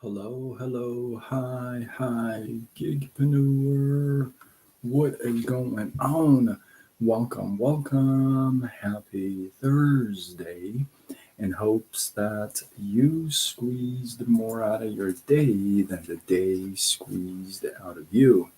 Hello, hello, hi, gigpreneur. What is going on? Welcome. Happy Thursday. In hopes that you squeezed more out of your day than the day squeezed out of you.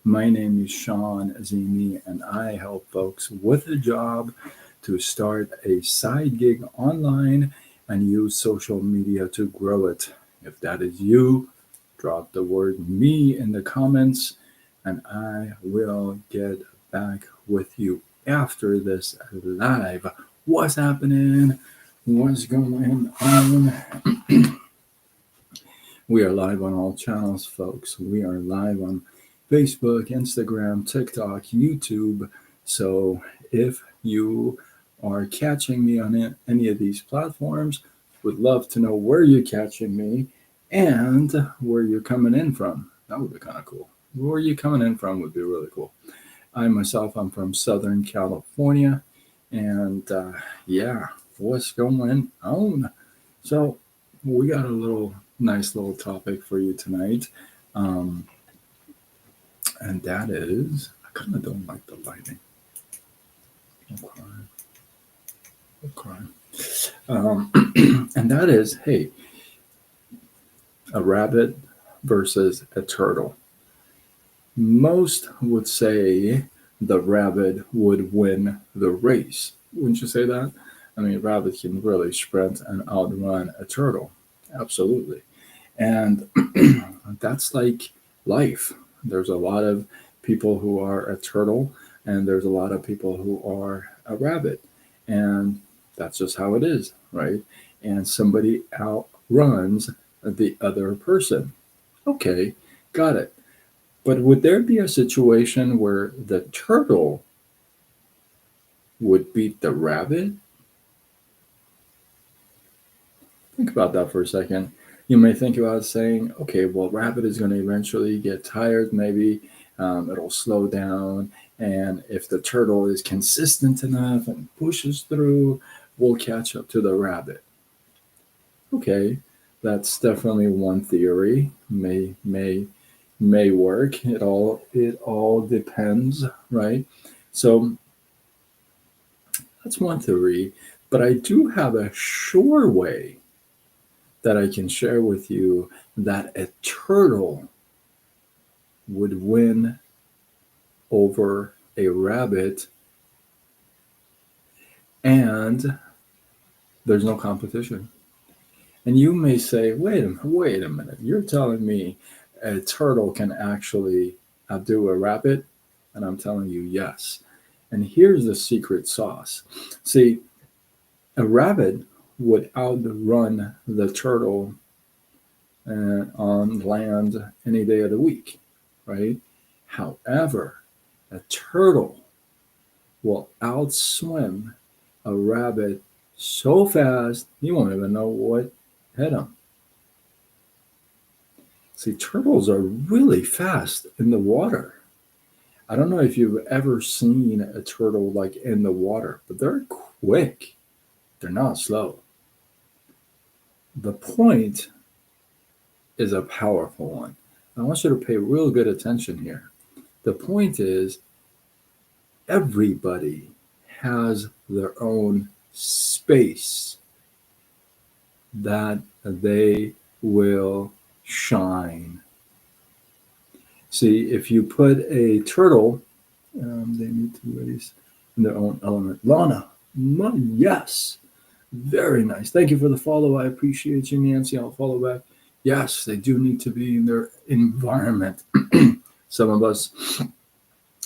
My name is Sean Azimi, and I help folks with a job to start a side gig online and use social media to grow it. If that is you, drop the word me in the comments, and I will get back with you after this live. What's happening? What's going on? We are live on all channels, folks. We are live on Facebook, Instagram, TikTok, YouTube. So if you are catching me on any of these platforms, would love to know where you're catching me and where you're coming in from. That would be kind of cool. Where you coming in from would be really cool. I'm from Southern California, and yeah, what's going on? So we got a nice little topic for you tonight, um, and that is I kind of don't like the lighting. Okay, okay. And that is, hey, a rabbit versus a turtle. Most would say the rabbit would win the race. Wouldn't you say that? I mean, a rabbit can really sprint and outrun a turtle. Absolutely. And that's like life. There's a lot of people who are a turtle, and there's a lot of people who are a rabbit. And that's just how it is, right? And somebody outruns the other person. Okay, got it. But would there be a situation where the turtle would beat the rabbit? Think about that for a second. You may think about saying, okay, well, rabbit is going to eventually get tired. Maybe it'll slow down. And if the turtle is consistent enough and pushes through, we'll catch up to the rabbit. Okay, that's definitely one theory. May work. It all depends, right? So that's one theory. But I do have a sure way that I can share with you that a turtle would win over a rabbit, and there's no competition. And you may say, wait a minute, you're telling me a turtle can actually outdo a rabbit? And I'm telling you, yes. And here's the secret sauce. See, a rabbit would outrun the turtle on land any day of the week, right? However, a turtle will outswim a rabbit so fast he won't even know what hit him. See, turtles are really fast in the water. I don't know if you've ever seen a turtle like in the water, but they're quick. They're not slow. The point is a powerful one. I want you to pay real good attention here. The point is everybody has their own space that they will shine. See, if you put a turtle, they need to raise in their own element. Lana, yes, very nice. Thank you for the follow. I appreciate you, Nancy. I'll follow back. Yes, they do need to be in their environment. Some of us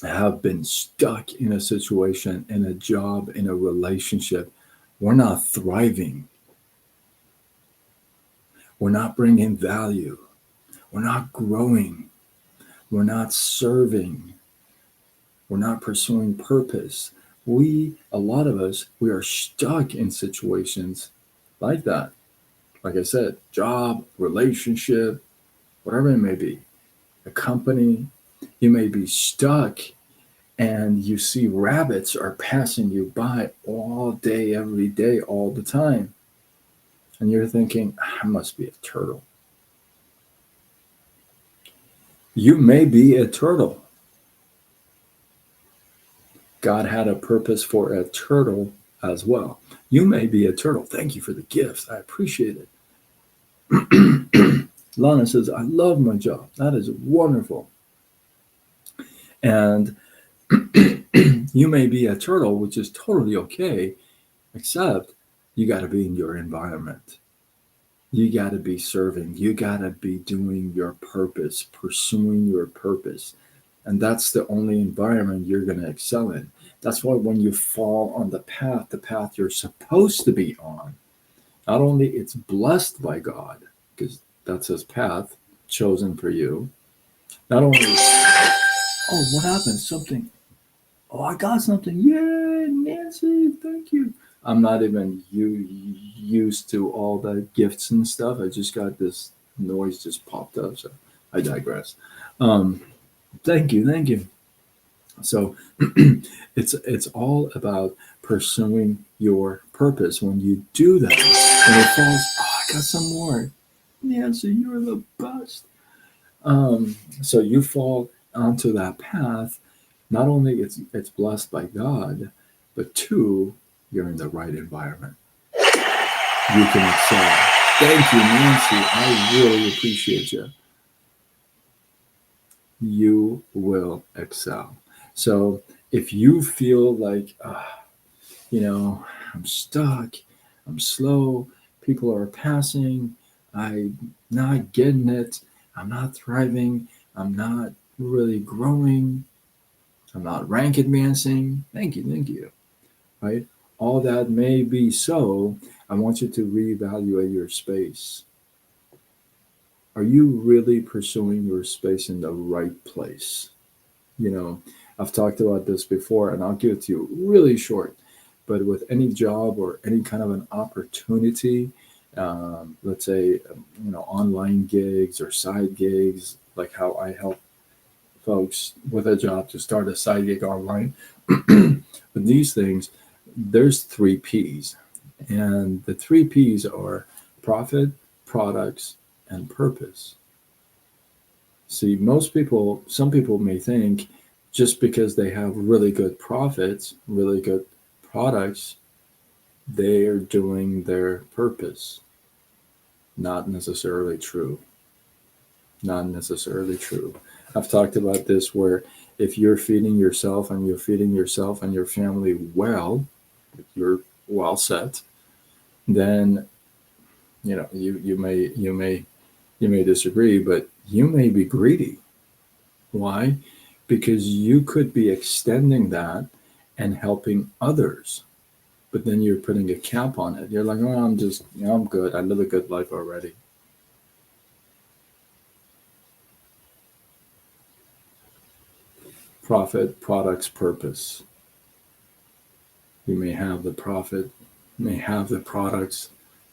have been stuck in a situation, in a job, in a relationship. We're not thriving. We're not bringing value. We're not growing. We're not serving. We're not pursuing purpose. A lot of us, we are stuck in situations like that. Like I said, job, relationship, whatever it may be, a company, you may be stuck and you see rabbits are passing you by all day, every day, all the time. And you're thinking, I must be a turtle. You may be a turtle. God had a purpose for a turtle as well. You may be a turtle. Thank you for the gifts. I appreciate it. Lana says, I love my job. That is wonderful. And you may be a turtle, which is totally okay, except you got to be in your environment. You got to be serving. You got to be doing your purpose, pursuing your purpose. And that's the only environment you're going to excel in. That's why when you fall on the path you're supposed to be on, not only it's blessed by God, because that's his path chosen for you, not only, oh, what happened? Something. Oh, I got something. Yay, Nancy, thank you. I'm not even used to all the gifts and stuff. I just got this noise just popped up, so I digress. Um, thank you, thank you. So it's all about pursuing your purpose. When you do that, when it falls, oh, I got some more. Nancy, you're the best. So you fall onto that path. Not only it's blessed by God, but two, you're in the right environment. You can excel. Thank you, Nancy. I really appreciate you. You will excel. So if you feel like, I'm stuck, I'm slow, people are passing, I'm not getting it, I'm not thriving, I'm not really growing, I'm not rank advancing. Thank you. Right? All that may be so. I want you to reevaluate your space. Are you really pursuing your space in the right place? You know, I've talked about this before, and I'll give it to you really short. But with any job or any kind of an opportunity, let's say, online gigs or side gigs, like how I help folks with a job to start a side gig online. With these things, there's three P's. And the three P's are profit, products, and purpose. See, some people may think just because they have really good profits, really good products, they are doing their purpose. Not necessarily true. Not necessarily true. I've talked about this where if you're feeding yourself and you're feeding yourself and your family well, you're well set, then you may disagree, but you may be greedy. Why? Because you could be extending that and helping others, but then you're putting a cap on it. You're like, oh, I'm good. I live a good life already. Profit, products, purpose. You may have the profit, may have the products,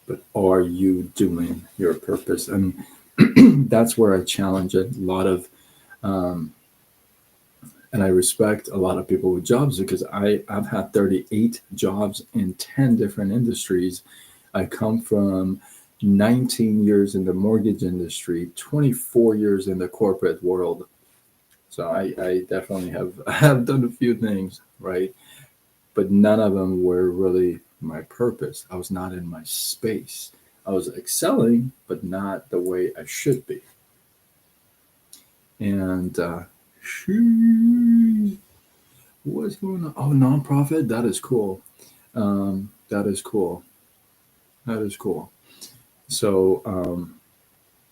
but are you doing your purpose? And that's where I challenge a lot of, um, and I respect a lot of people with jobs because I've had 38 jobs in 10 different industries. I come from 19 years in the mortgage industry, 24 years in the corporate world. So I definitely have done a few things, right? But none of them were really my purpose. I was not in my space. I was excelling, but not the way I should be. And what's going on? Oh, nonprofit. That is cool. That is cool. That is cool. So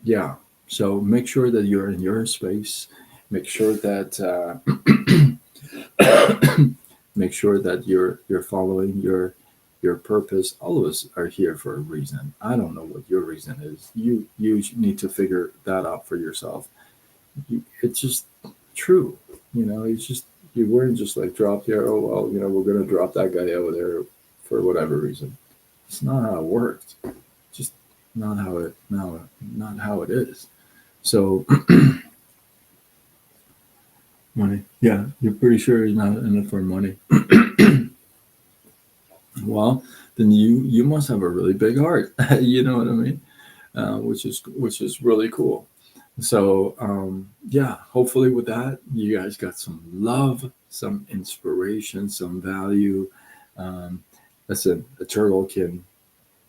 yeah. So make sure that you're in your space. Make sure that make sure that you're following your purpose. All of us are here for a reason. I don't know what your reason is. You need to figure that out for yourself. It's just true. It's just you weren't just like dropped here. Oh well, we're gonna drop that guy over there for whatever reason. It's not how it worked. Just not how it is. So money. Yeah, you're pretty sure he's not in it for money. Well, then you must have a really big heart. You know what I mean? Which is really cool. So, yeah, hopefully with that, you guys got some love, some inspiration, some value. Um, Listen, a turtle can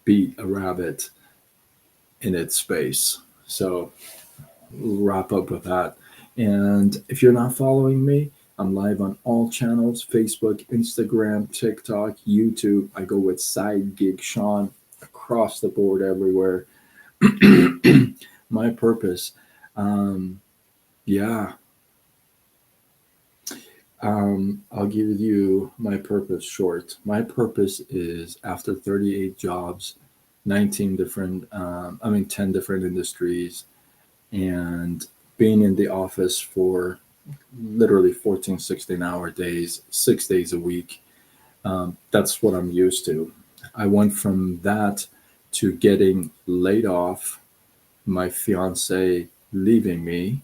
beat a rabbit in its space. So, wrap up with that. And if you're not following me, I'm live on all channels: Facebook, Instagram, TikTok, YouTube. I go with Side Gig Sean across the board everywhere. My purpose. Um, yeah, I'll give you my purpose short. My purpose is after 38 jobs, 19 different, 10 different industries, and being in the office for literally 14, 16-hour days, 6 days a week. That's what I'm used to. I went from that to getting laid off, my fiance leaving me,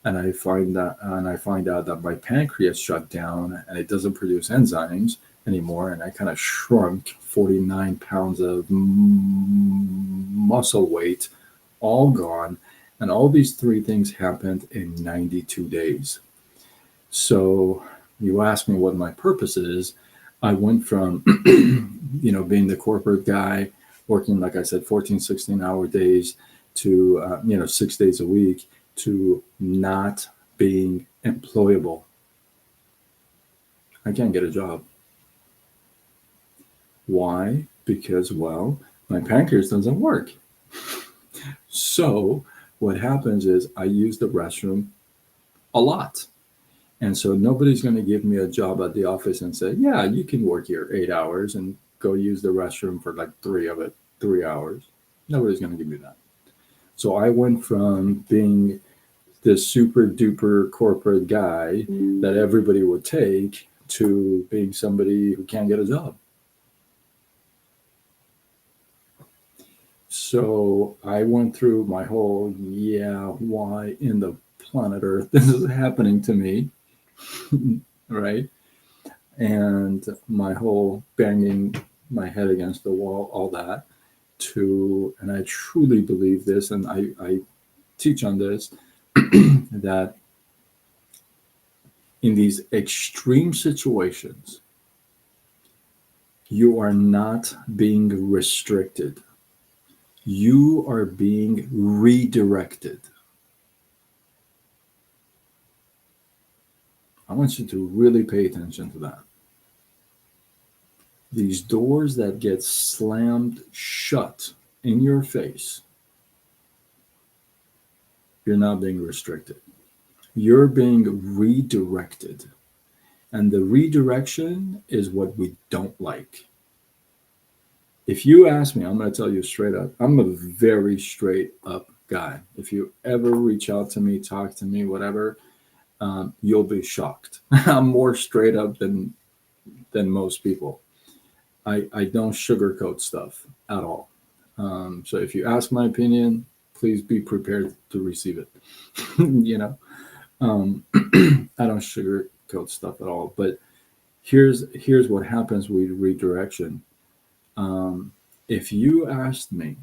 and I find out that my pancreas shut down and it doesn't produce enzymes anymore, and I kind of shrunk 49 pounds of muscle weight, all gone, and all these three things happened in 92 days. So you asked me what my purpose is. I went from being the corporate guy, working, like I said, 14, 16-hour days, to 6 days a week, to not being employable. I can't get a job. Why? Because, well, my pancreas doesn't work. So what happens is I use the restroom a lot. And so nobody's going to give me a job at the office and say, yeah, you can work here 8 hours and go use the restroom for like 3 hours. Nobody's going to give me that. So I went from being this super duper corporate guy that everybody would take to being somebody who can't get a job. So I went through my whole, yeah, why in the planet Earth this is happening to me, right? And my whole banging my head against the wall, all that, and I truly believe this, and I teach on this, that in these extreme situations, you are not being restricted. You are being redirected. I want you to really pay attention to that. These doors that get slammed shut in your face, you're not being restricted. You're being redirected. And the redirection is what we don't like. If you ask me, I'm going to tell you straight up, I'm a very straight up guy. If you ever reach out to me, talk to me, whatever, you'll be shocked. I'm more straight up than most people. I don't sugarcoat stuff at all. So if you ask my opinion, please be prepared to receive it. you know, I don't sugarcoat stuff at all. But here's what happens with redirection. If you asked me,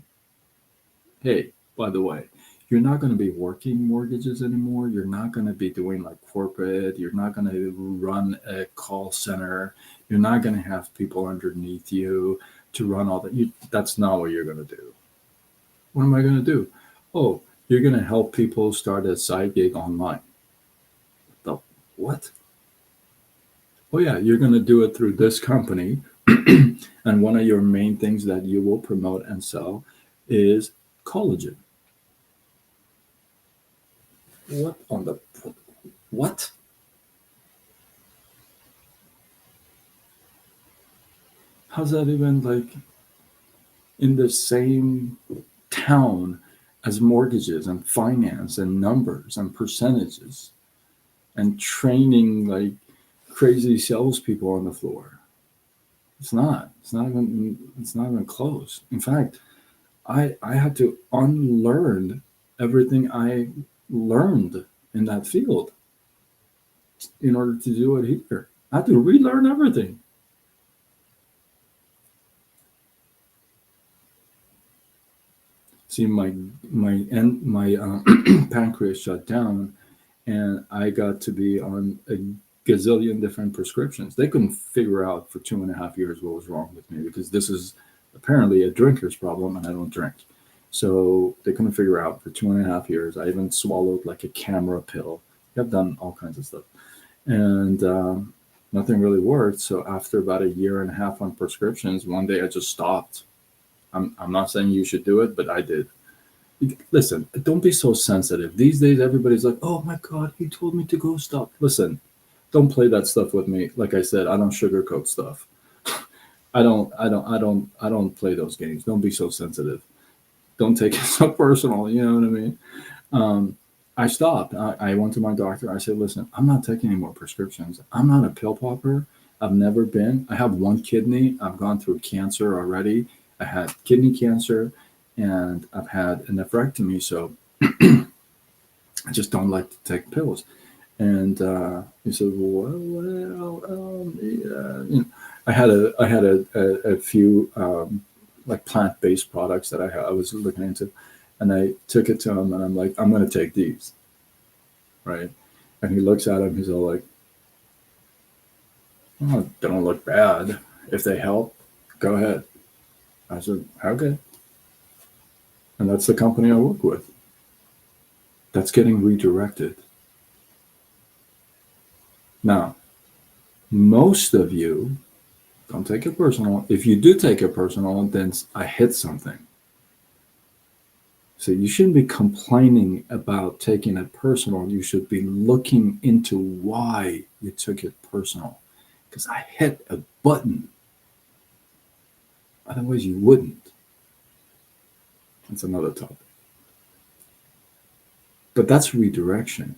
hey, by the way, you're not going to be working mortgages anymore. You're not going to be doing like corporate. You're not going to run a call center. You're not going to have people underneath you to run all that. That's not what you're going to do. What am I going to do? Oh, you're going to help people start a side gig online. The what? Oh, yeah, you're going to do it through this company. And one of your main things that you will promote and sell is collagen. What on the what? How's that even like in the same town as mortgages and finance and numbers and percentages and training like crazy salespeople on the floor? It's not. It's not even. It's not even close. In fact, I had to unlearn everything I learned in that field in order to do it here. I had to relearn everything. See, my pancreas shut down, and I got to be on a gazillion different prescriptions. They couldn't figure out for 2.5 years what was wrong with me, because this is apparently a drinker's problem, and I don't drink. So they couldn't figure out for 2.5 years. I even swallowed like a camera pill. I've done all kinds of stuff, and nothing really worked. So after about a year and a half on prescriptions, one day I just stopped. I'm not saying you should do it, but I did. Listen, don't be so sensitive. These days, everybody's like, "Oh my God, he told me to go stop." Listen, don't play that stuff with me. Like I said, I don't sugarcoat stuff. I don't play those games. Don't be so sensitive. Don't take it so personal. You know what I mean? Um, I stopped. I went to my doctor. I said, "Listen, I'm not taking any more prescriptions. I'm not a pill popper. I've never been. I have one kidney. I've gone through cancer already. I had kidney cancer, and I've had a nephrectomy. So I just don't like to take pills." And he said, "Yeah." I had a few like plant-based products that I was looking into, and I took it to him, and I'm like, "I'm going to take these, right?" And he looks at him. He's all like, "Oh, they don't look bad. If they help, go ahead." I said, "Okay." And that's the company I work with. That's getting redirected. Now, most of you don't take it personal. If you do take it personal, then I hit something. So you shouldn't be complaining about taking it personal. You should be looking into why you took it personal. Because I hit a button. Otherwise, you wouldn't. That's another topic. But that's redirection.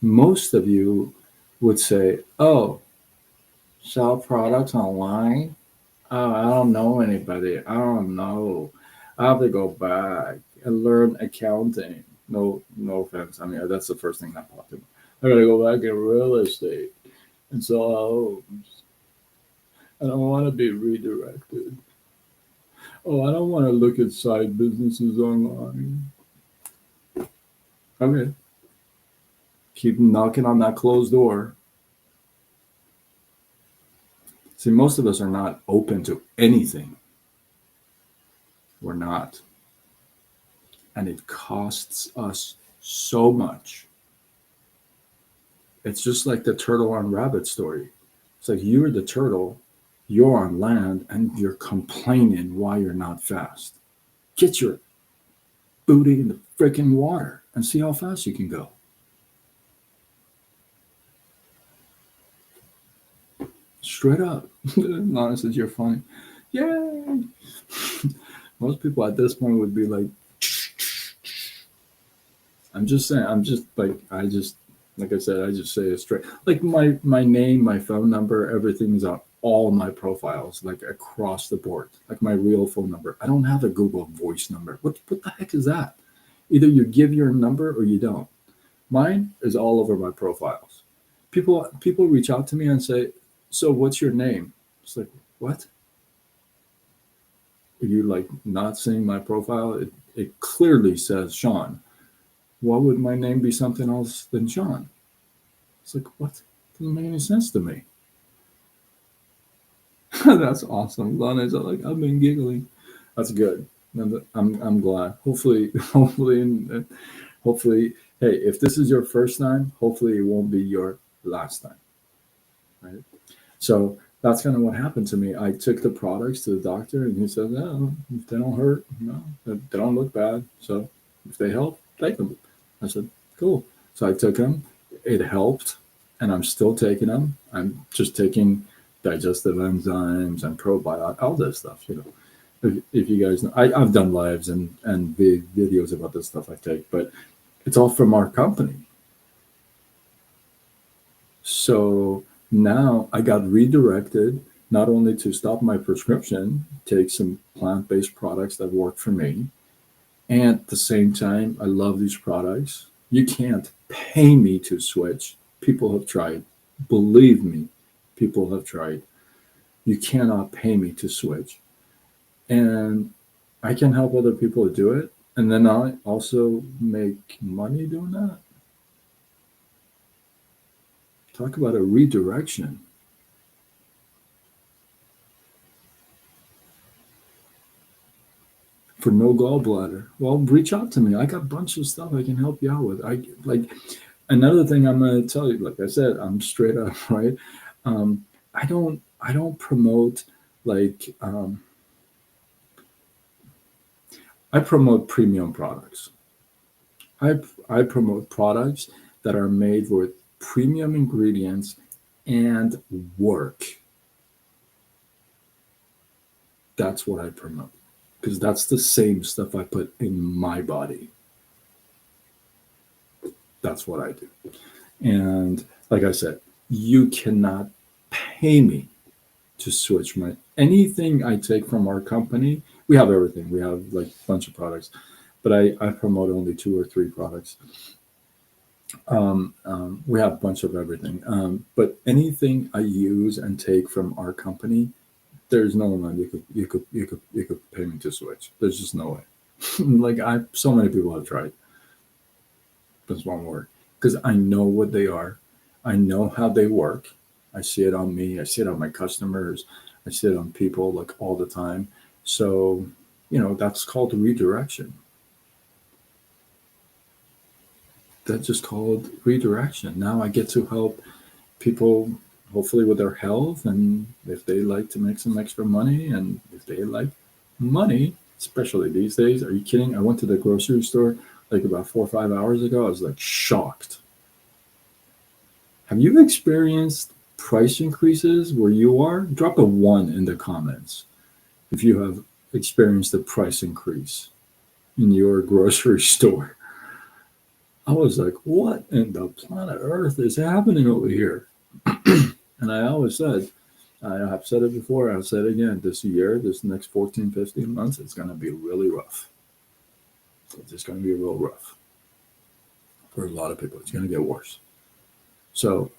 Most of you would say, "Oh, sell products online? Oh, I don't know anybody. I don't know. I have to go back and learn accounting." No, no offense. I mean, that's the first thing that popped in. I gotta go back in real estate and sell homes. I don't want to be redirected. Oh, I don't want to look at side businesses online. Okay, keep knocking on that closed door. See, most of us are not open to anything. We're not. And it costs us so much. It's just like the turtle on rabbit story. It's like you're the turtle, you're on land, and you're complaining why you're not fast. Get your booty in the freaking water and see how fast you can go. Straight up. Lana says you're funny. Yay! Most people at this point would be like, I'm just saying, like I said, I just say it straight. Like my name, my phone number, everything's on all my profiles, like across the board. Like my real phone number. I don't have a Google Voice number. What the heck is that? Either you give your number or you don't. Mine is all over my profiles. People reach out to me and say, "So what's your name?" It's like, what? Are you like not seeing my profile? It clearly says Sean. Why would my name be something else than Sean? It's like, what? Doesn't make any sense to me. That's awesome. Lana's like, "I've been giggling." That's good. I'm glad. Hopefully, hey, if this is your first time, hopefully it won't be your last time, right? So that's kind of what happened to me. I took the products to the doctor, and he said, "No, if they don't hurt, no, they don't look bad. So if they help, take them." I said, "Cool." So I took them. It helped, and I'm still taking them. I'm just taking digestive enzymes and probiotics, all this stuff. If you guys know, I've done lives and videos about this stuff I take, but it's all from our company. So now I got redirected not only to stop my prescription, take some plant based products that work for me, and at the same time, I love these products. You can't pay me to switch. People have tried. Believe me, people have tried. You cannot pay me to switch. And I can help other people do it, and then I also make money doing that. Talk about a redirection for no gallbladder. Well, reach out to me. I got a bunch of stuff I can help you out with. I like another thing I'm going to tell you. Like I said, I'm straight up, right? I don't promote like I promote premium products. I I promote products that are made with premium ingredients and work. That's what I promote because that's the same stuff I put in my body. That's what I do. And like I said, you cannot pay me to switch my anything I take from our company. We have everything. We have like a bunch of products, but I promote only two or three products. We have a bunch of everything. But anything I use and take from our company, there's no way you could pay me to switch. There's just no way. Like so many people have tried. This won't work because I know what they are. I know how they work. I see it on me. I see it on my customers. I see it on people like all the time. So, that's called redirection. That's just called redirection. Now I get to help people hopefully with their health and if they like to make some extra money and if they like money, especially these days. Are you kidding? I went to the grocery store like about 4 or 5 hours ago. I was like shocked. Have you experienced price increases where you are? Drop a one in the comments if you have experienced a price increase in your grocery store. I was like, what in the planet Earth is happening over here? And I always said, I have said it before, I'll say it again, this year, this next 14, 15 months, it's going to be really rough. It's just going to be real rough for a lot of people. It's going to get worse. So,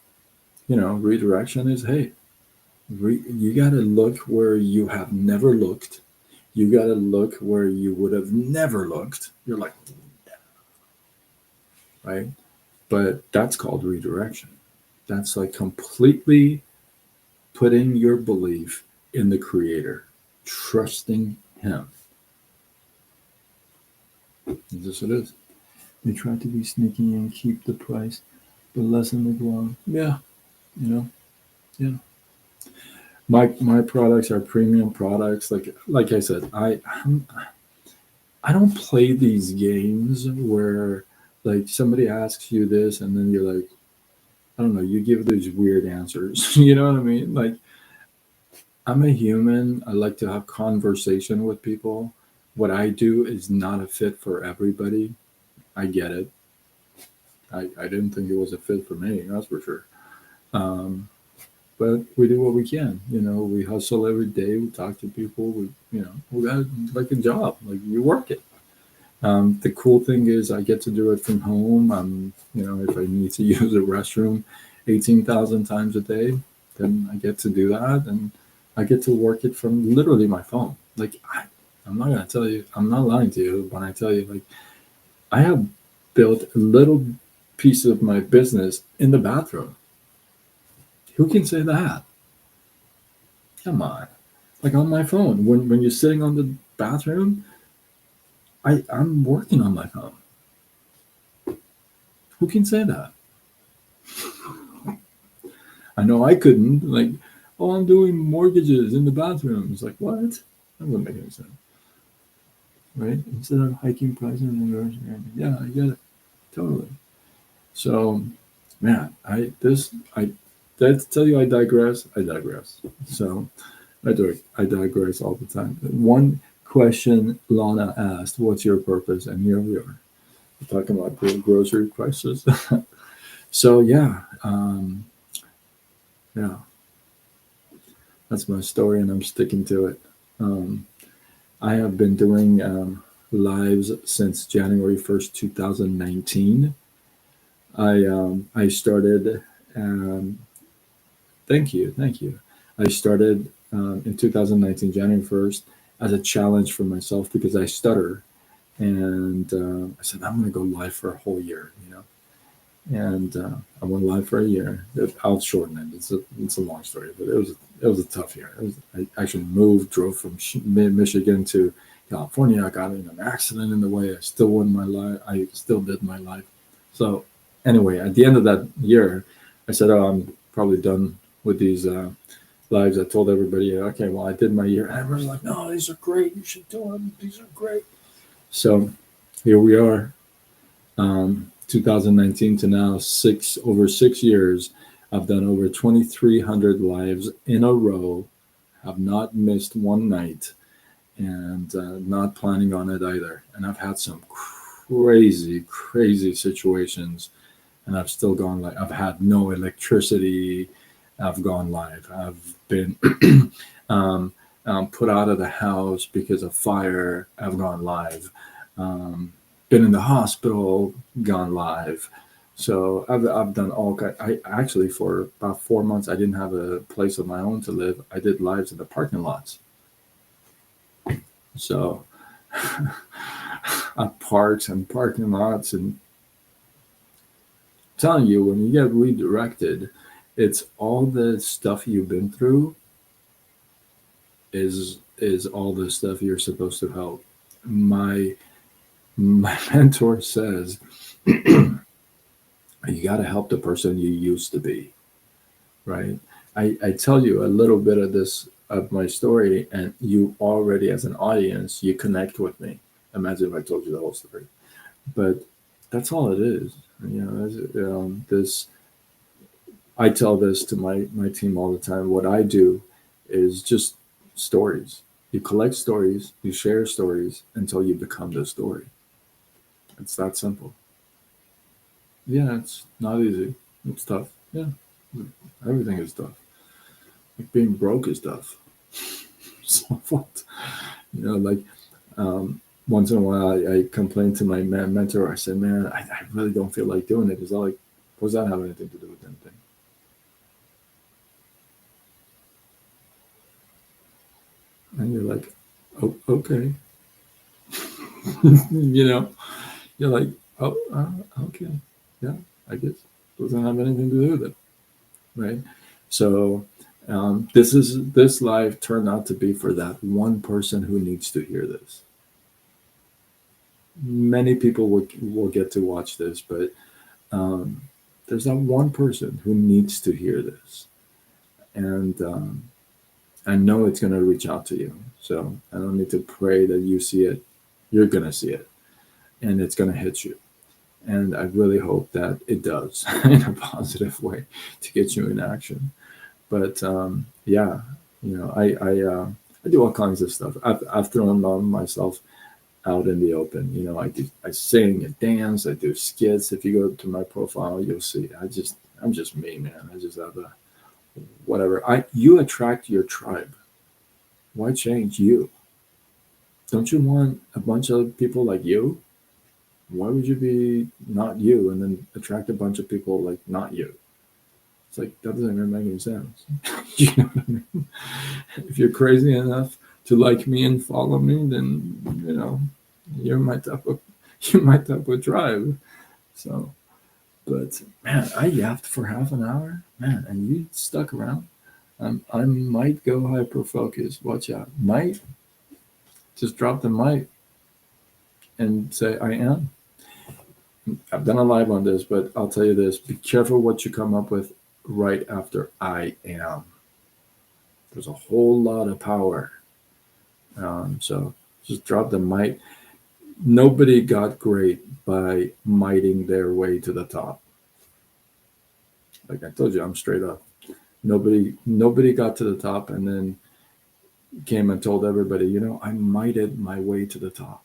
redirection is, hey, you got to look where you have never looked. You got to look where you would have never looked. You're like, right? But that's called redirection. That's like completely putting your belief in the creator, trusting him. This it is. They try to be sneaky and keep the price, but lessen the ground. Yeah, you know, yeah. My products are premium products. Like I said, I don't play these games where like somebody asks you this and then you're like, I don't know, you give these weird answers. You know what I mean? Like I'm a human. I like to have conversation with people. What I do is not a fit for everybody. I get it. I didn't think it was a fit for me, that's for sure. Um, but we do what we can. We hustle every day. We talk to people. We got like a job. Like you work it. The cool thing is I get to do it from home. If I need to use a restroom 18,000 times a day, then I get to do that, and I get to work it from literally my phone. Like I'm not gonna tell you, I'm not lying to you when I tell you, like I have built a little piece of my business in the bathroom. Who can say that? Come on, like on my phone. When you're sitting on the bathroom, I'm working on my phone. Who can say that? I know I couldn't. Like, oh, I'm doing mortgages in the bathroom. It's like, what? That wouldn't make any sense, right? Instead of hiking prices and yours, yeah, I get it, totally. So, man, to tell you I digress. I digress. So, I digress all the time. One question Lana asked, "What's your purpose?" And here we are talking about the grocery prices. So yeah, that's my story, and I'm sticking to it. Um, I have been doing lives since January 1st, 2019. I started. Um, thank you, thank you. I started in 2019, January 1st, as a challenge for myself because I stutter. And I said, I'm going to go live for a whole year, and I went live for a year. I'll shorten it. It's a long story, but it was a tough year. I actually moved, drove from Michigan to California. I got in an accident in the way. I still won my life. I still did my life. So anyway, at the end of that year, I said, "Oh, I'm probably done with these lives." I told everybody, "Okay, well, I did my year." And everyone's like, "No, these are great. You should do them. These are great." So here we are, 2019 to now, over 6 years. I've done over 2,300 lives in a row. Have not missed one night, and not planning on it either. And I've had some crazy, crazy situations, and I've still gone live. I've had no electricity. I've gone live. I've been put out of the house because of fire. I've gone live. Um, been in the hospital, gone live. So I've done all kind. I actually, for about 4 months, I didn't have a place of my own to live. I did lives in the parking lots. So at parks and parking lots, and I'm telling you, when you get redirected, it's all the stuff you've been through is all the stuff you're supposed to help. My mentor says you got to help the person you used to be, right? I tell you a little bit of this of my story, and you already, as an audience, you connect with me. Imagine if I told you the whole story, but that's all it is. This I tell this to my team all the time. What I do is just stories. You collect stories, you share stories until you become the story. It's that simple. Yeah, it's not easy. It's tough. Yeah, everything is tough. Like being broke is tough. So what? Like once in a while, I complain to my mentor. I said, "Man, I really don't feel like doing it." He's all like, "What does that have anything to do with anything?" And you're like, "Oh, okay." you know, you're like, "Oh, okay, yeah, I guess doesn't have anything to do with it, right?" So this live turned out to be for that one person who needs to hear this. Many people will get to watch this, but um, there's that one person who needs to hear this, and I know it's going to reach out to you. So I don't need to pray that you see it. You're going to see it, and it's going to hit you. And I really hope that it does in a positive way to get you in action. But yeah, I do all kinds of stuff. I've thrown myself out in the open. I sing and dance. I do skits. If you go to my profile, you'll see. I'm just me, man. I just have a whatever. You attract your tribe. Why change you? Don't you want a bunch of people like you? Why would you be not you and then attract a bunch of people like not you? It's like that doesn't even make any sense. You know what I mean? If you're crazy enough to like me and follow me, then you're my type of you're my type of tribe. So, but man, I yapped for half an hour, man, and you stuck around. I might go hyper focus. Watch out, might just drop the mic and say I am. I've done a live on this, but I'll tell you this: be careful what you come up with right after I am. There's a whole lot of power. So just drop the mic. Nobody got great by miting their way to the top. Like I told you, I'm straight up. Nobody got to the top and then came and told everybody, I mited my way to the top.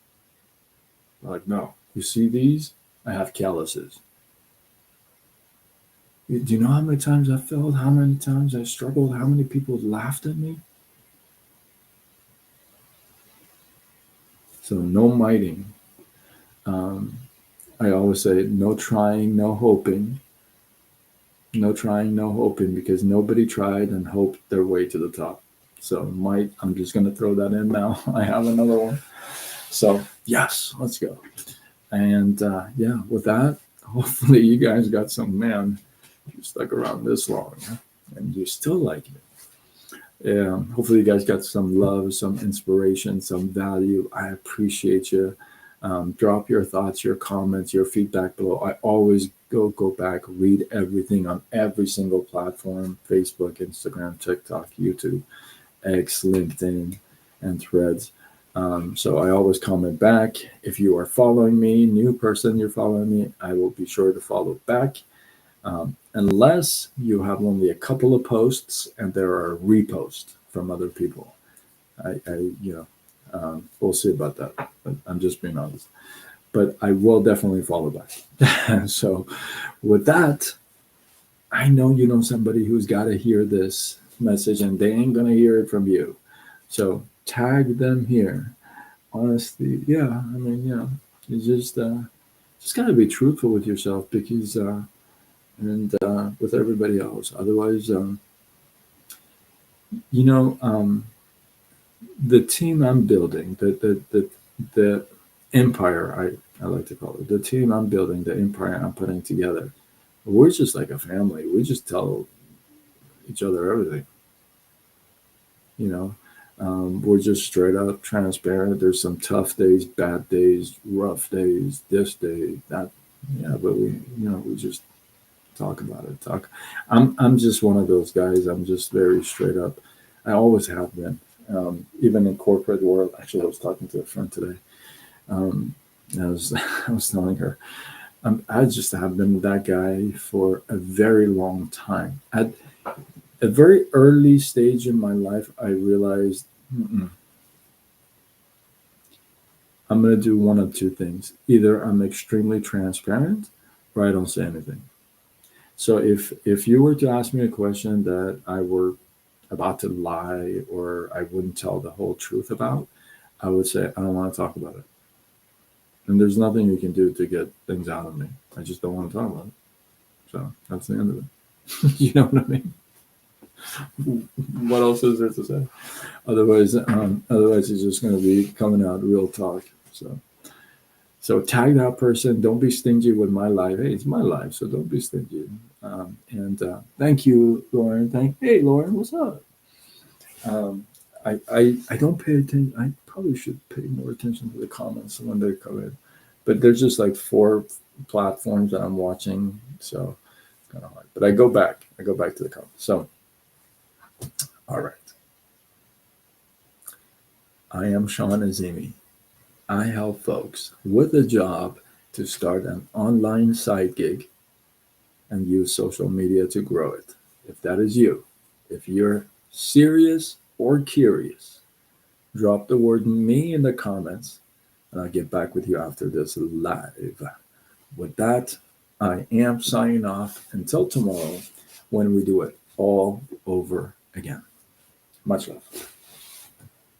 Like, no, you see these? I have calluses. Do you know how many times I failed? How many times I struggled? How many people laughed at me? So no miting. Um, I always say no trying, no hoping. No trying, no hoping, because nobody tried and hoped their way to the top. So I'm just going to throw that in now. I have another one. So yes, let's go. And yeah, with that, hopefully you guys got some, man, you stuck around this long and you still like it. Yeah, hopefully you guys got some love, some inspiration, some value. I appreciate you. Drop your thoughts, your comments, your feedback below. I always go back, read everything on every single platform: Facebook, Instagram, TikTok, YouTube, X, LinkedIn, and Threads. So I always comment back. If you are following me, new person, you're following me, I will be sure to follow back. Unless you have only a couple of posts and there are reposts from other people. We'll see about that. But I'm just being honest. But I will definitely follow back. So with that, I know you know somebody who's got to hear this message and they ain't going to hear it from you. So tag them here. Honestly, yeah. I mean, you just got to be truthful with yourself because and with everybody else. Otherwise, you know, the team I'm building, the empire I like to call it, the team I'm building, the empire I'm putting together. We're just like a family. We just tell each other everything. You know, we're just straight up transparent. There's some tough days, bad days, rough days, this day, that. Yeah, but we just talk about it. I'm just one of those guys. I'm just very straight up. I always have been. Even in corporate world. Actually, I was talking to a friend today. I was I was telling her I just have been that guy for a very long time. At a very early stage in my life, I realized I'm going to do one of two things. Either I'm extremely transparent, or I don't say anything. So if you were to ask me a question that I were about to lie or I wouldn't tell the whole truth about, I would say I don't want to talk about it. And there's nothing you can do to get things out of me. I just don't want to talk about it. So that's the end of it. You know what I mean? What else is there to say? Otherwise it's just going to be coming out real talk. So tag that person. Don't be stingy with my life. Hey, it's my life, so don't be stingy. And thank you, Lauren. Hey, Lauren, what's up? Um, I don't pay attention. I probably should pay more attention to the comments when they come in, but there's just like 4 platforms that I'm watching, so it's kind of hard. But I go back to the comments. So, all right. I am Sean Azimi. I help folks with a job to start an online side gig and use social media to grow it. If that is you, if you're serious or curious, drop the word me in the comments and I'll get back with you after this live. With that, I am signing off until tomorrow when we do it all over again. Much love.